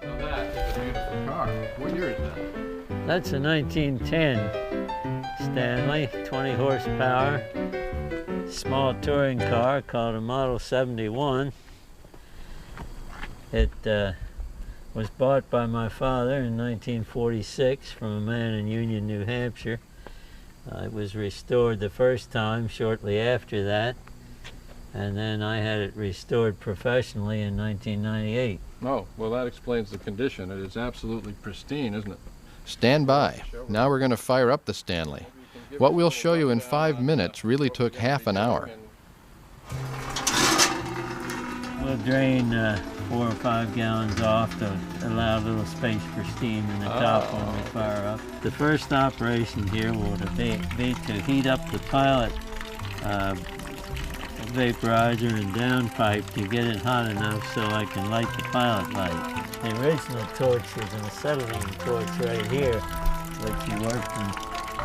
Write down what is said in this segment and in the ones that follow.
Now that is a beautiful car. What year is that? That's a 1910 Stanley, 20 horsepower, small touring car called a Model 71. It was bought by my father in 1946 from a man in Union, New Hampshire. It was restored the first time shortly after that, and then I had it restored professionally in 1998. Oh, well, that explains the condition. It is absolutely pristine, isn't it? Stand by. Now we're going to fire up the Stanley. What we'll show you in 5 minutes really took half an hour. We'll drain 4 or 5 gallons off to allow a little space for steam in the top when we fire up. The first operation here will be to heat up the pilot vaporizer and downpipe to get it hot enough so I can light the pilot light. The original torch is an acetylene torch right here, which you worked and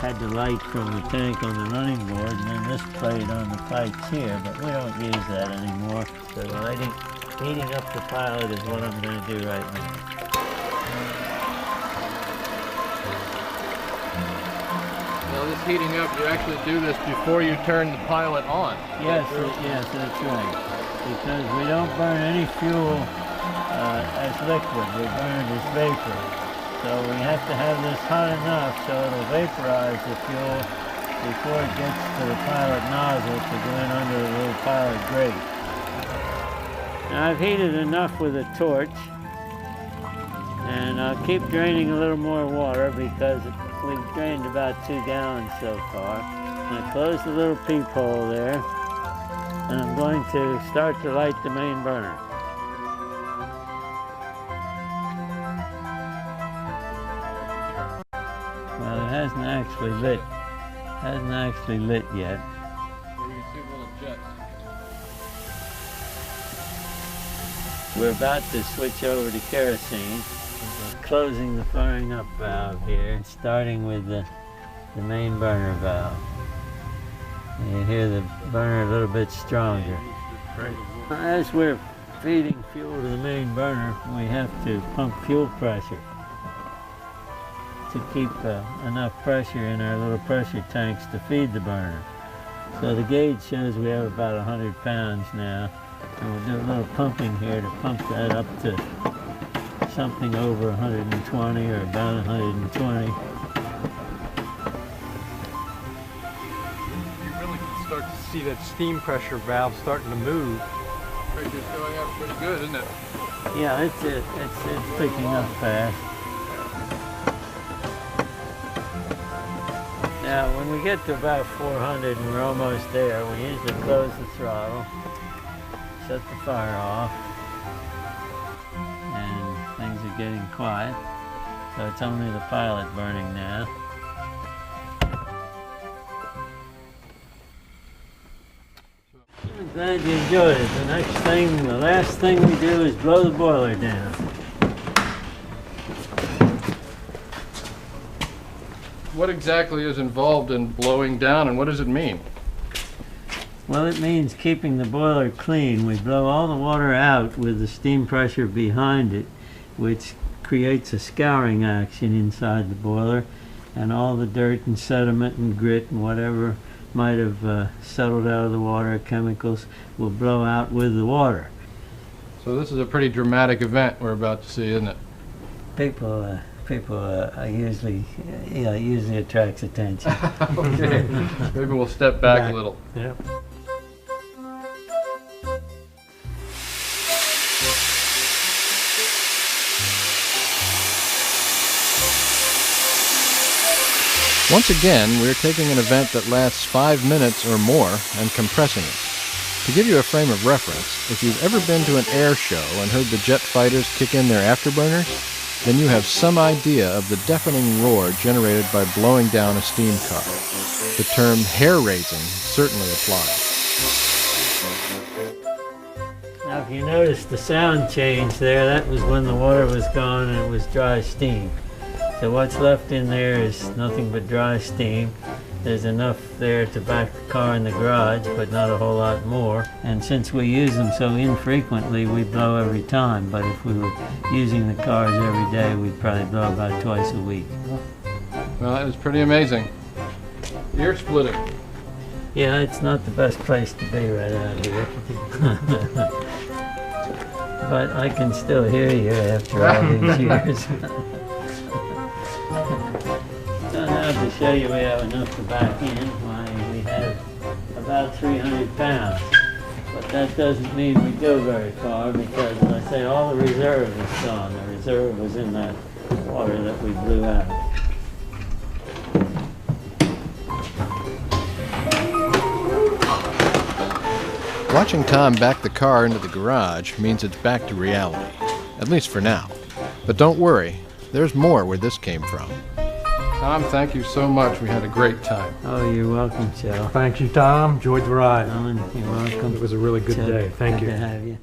had the light from the tank on the running board, and then this played on the pipes here, but we don't use that anymore. So heating up the pilot is what I'm going to do right now. Now this heating up, you actually do this before you turn the pilot on. Yes, that's right. Because we don't burn any fuel as liquid, we burn it as vapor. So we have to have this hot enough so it'll vaporize the fuel before it gets to the pilot nozzle to go in under the little pilot grate. Now I've heated enough with a torch, and I'll keep draining a little more water because we've drained about 2 gallons so far. I close the little peephole there, and I'm going to start to light the main burner. Well, it hasn't actually lit yet. You can see little jets. We're about to switch over to kerosene. We're closing the firing up valve here, starting with the main burner valve. And you hear the burner a little bit stronger. As we're feeding fuel to the main burner, we have to pump fuel pressure to keep enough pressure in our little pressure tanks to feed the burner. So the gauge shows we have about 100 pounds now, and we'll do a little pumping here to pump that up to something over 120 or about 120. You really can start to see that steam pressure valve starting to move. Pressure's going up pretty good, isn't it? Yeah, it's picking up fast. Now, when we get to about 400 and we're almost there, we usually close the throttle, shut the fire off, and things are getting quiet. So it's only the pilot burning now. I'm glad you enjoyed it. The last thing we do is blow the boiler down. What exactly is involved in blowing down, and what does it mean? Well, it means keeping the boiler clean. We blow all the water out with the steam pressure behind it, which creates a scouring action inside the boiler, and all the dirt and sediment and grit and whatever might have settled out of the water, chemicals, will blow out with the water. So this is a pretty dramatic event we're about to see, isn't it? People usually attracts attention. Okay, maybe we'll step back a little. Yep. Once again, we're taking an event that lasts 5 minutes or more and compressing it. To give you a frame of reference, if you've ever been to an air show and heard the jet fighters kick in their afterburners, then you have some idea of the deafening roar generated by blowing down a steam car. The term hair-raising certainly applies. Now, if you notice the sound change there, that was when the water was gone and it was dry steam. So what's left in there is nothing but dry steam. There's enough there to back the car in the garage, but not a whole lot more. And since we use them so infrequently, we blow every time. But if we were using the cars every day, we'd probably blow about twice a week. Well, that was pretty amazing. Ear splitting. Yeah, it's not the best place to be right out here. But I can still hear you after all these years. Don't have to show you we have enough to back in. Why, we have about 300 pounds. But that doesn't mean we go very far because, as I say, all the reserve is gone. The reserve was in that water that we blew out. Watching Tom back the car into the garage means it's back to reality, at least for now. But don't worry, there's more where this came from. Tom, thank you so much. We had a great time. Oh, you're welcome, Joe. Thank you, Tom. Enjoyed the ride. Alan, you're welcome. It was a really good Joe, day. Thank good you. to have you.